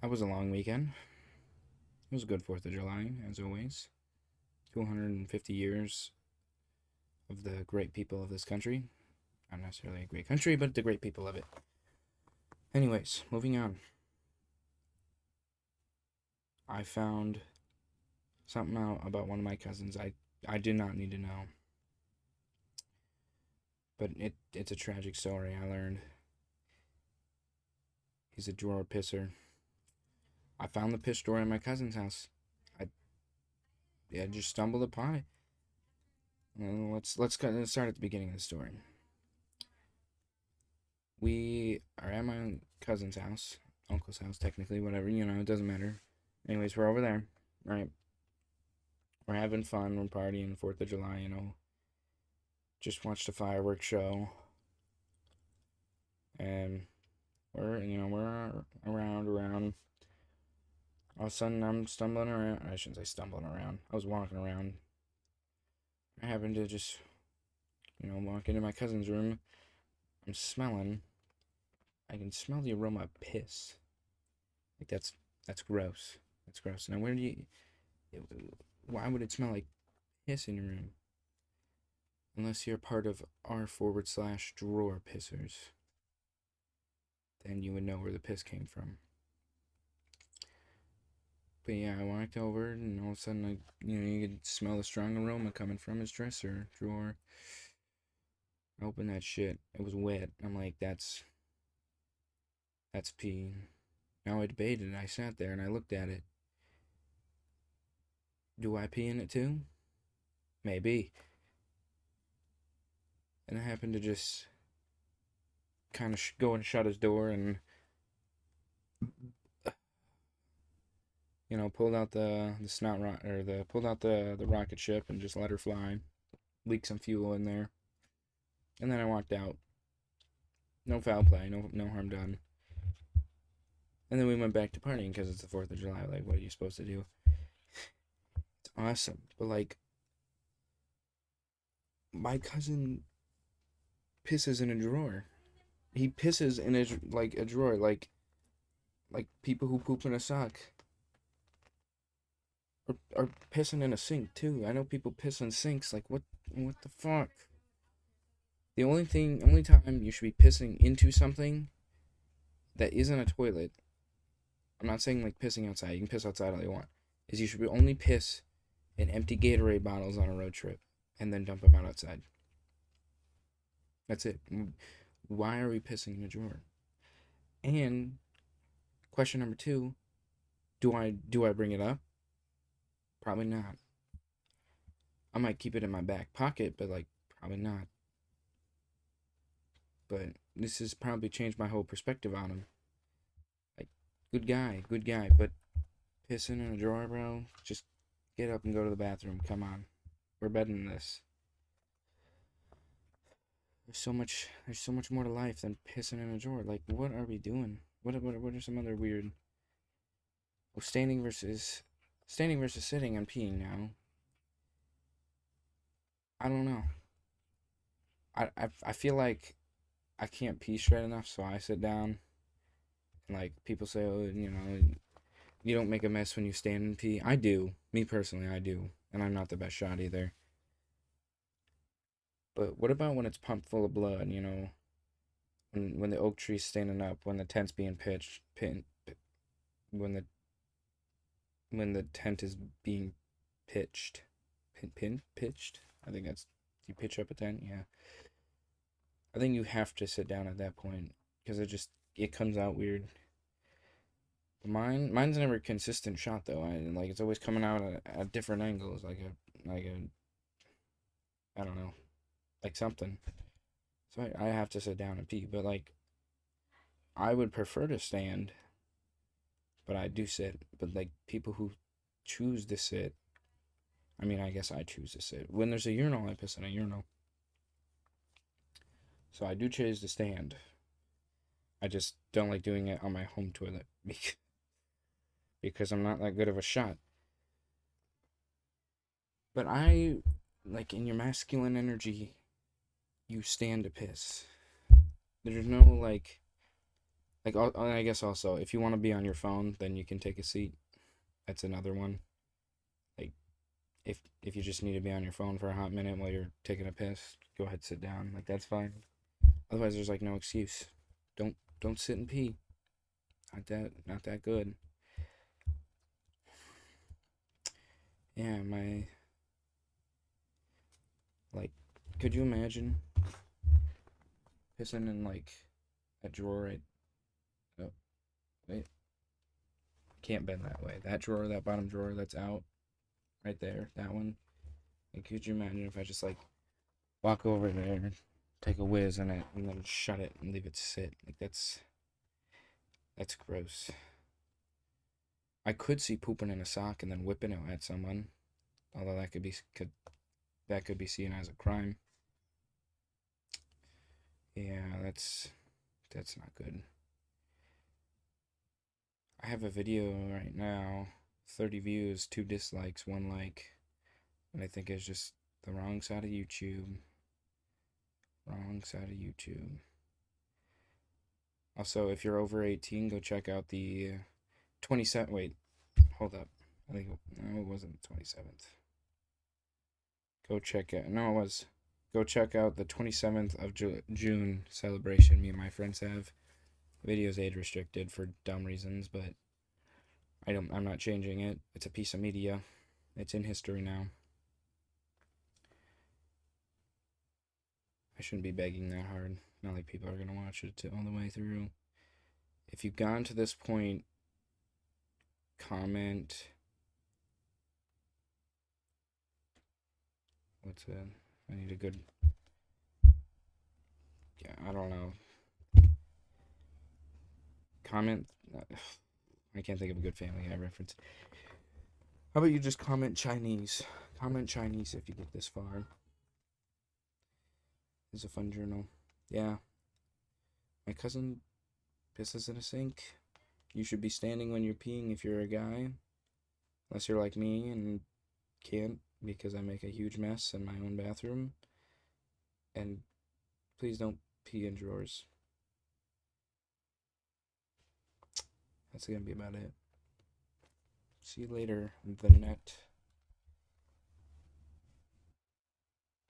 That was a long weekend. It was a good 4th of July, as always. 250 years of the great people of this country. Not necessarily a great country, but the great people of it. Anyways, moving on. I found something out about one of my cousins I did not need to know. But it's a tragic story, I learned. He's a drawer pisser. I found the piss drawer in my cousin's house. I just stumbled upon it. Let's start at the beginning of the story. We are at my cousin's house, uncle's house, technically, whatever, it doesn't matter. Anyways, we're over there, right? We're having fun, we're partying, 4th of July, just watched a fireworks show, and we're around. All of a sudden, I'm stumbling around. I shouldn't say stumbling around. I was walking around. I happened to just, walk into my cousin's room. I'm smelling. I can smell the aroma of piss. Like, that's gross. That's gross. Now, why would it smell like piss in your room? Unless you're part of r/drawer pissers. Then you would know where the piss came from. But yeah, I walked over, and all of a sudden, you could smell the strong aroma coming from his dresser drawer. I opened that shit. It was wet. I'm like, that's pee. Now I debated. I sat there and I looked at it. Do I pee in it too? Maybe. And I happened to just kind of go and shut his door and pulled out the snot or pulled out the rocket ship and just let her fly. Leaked some fuel in there. And then I walked out. No foul play, no harm done. And then we went back to partying because it's the 4th of July. Like, what are you supposed to do? It's awesome. But, like, my cousin pisses in a drawer. He pisses in a drawer, like people who poop in a sock. Or pissing in a sink, too. I know people piss in sinks. Like, what the fuck? The only time you should be pissing into something that isn't a toilet, I'm not saying like pissing outside, you can piss outside all you want, is you should only piss in empty Gatorade bottles on a road trip and then dump them out outside. That's it. Why are we pissing in a drawer? And question number 2, do I bring it up? Probably not. I might keep it in my back pocket, but like probably not. But this has probably changed my whole perspective on him. Like, good guy, but pissing in a drawer, bro. Just get up and go to the bathroom. Come on, we're better than this. There's so much more to life than pissing in a drawer. Like, what are we doing? What are some other weird? Well, standing versus sitting and peeing now. I don't know. I feel like I can't pee straight enough, so I sit down. And like people say, oh, you don't make a mess when you stand and pee. I do. Me personally, I do, and I'm not the best shot either. But what about when it's pumped full of blood? When the oak tree's standing up, when the tent's being when the tent is being pitched, pitched. I think that's you pitch up a tent. Yeah, I think you have to sit down at that point because it comes out weird. Mine's never a consistent shot though. It's always coming out at different angles, like a I don't know, like something. So I have to sit down and pee, but like I would prefer to stand, but I do sit. But like people who choose to sit, I mean, I guess I choose to sit. When there's a urinal, I piss in a urinal. So I do choose to stand. I just don't like doing it on my home toilet because I'm not that good of a shot. But like in your masculine energy, you stand to piss. There's no like Like, I guess also, if you want to be on your phone, then you can take a seat. That's another one. Like, if you just need to be on your phone for a hot minute while you're taking a piss, go ahead, sit down. Like, that's fine. Otherwise, there's like no excuse. Don't sit and pee. Not that good. Yeah, like, could you imagine pissing in like that drawer right? Oh, wait, can't bend that way. That drawer, that bottom drawer, that's out right there. That one. Like, could you imagine if I just like walk over there, take a whiz on it, and then shut it and leave it sit? Like, that's gross. I could see pooping in a sock and then whipping it at someone, although that could be seen as a crime. Yeah, that's not good. I have a video right now, 30 views, 2 dislikes, 1 like, and I think it's just the wrong side of YouTube. Wrong side of YouTube. Also, if you're over 18, go check out the 27th. Wait, hold up. I think no, it wasn't the 27th. Go check it. No, it was. Go check out the 27th of June celebration me and my friends have. Video's age restricted for dumb reasons, but I'm not changing it. It's a piece of media. It's in history now. I shouldn't be begging that hard. Not like people are gonna watch it all the way through. If you've gotten to this point, comment. What's it? I need a good. Yeah, I don't know. Comment. I can't think of a good Family Guy reference. How about you just comment Chinese? Comment Chinese if you get this far. It's a fun journal. Yeah. My cousin pisses in a sink. You should be standing when you're peeing if you're a guy. Unless you're like me and can't because I make a huge mess in my own bathroom. And please don't pee in drawers. That's gonna be about it. See you later, the net.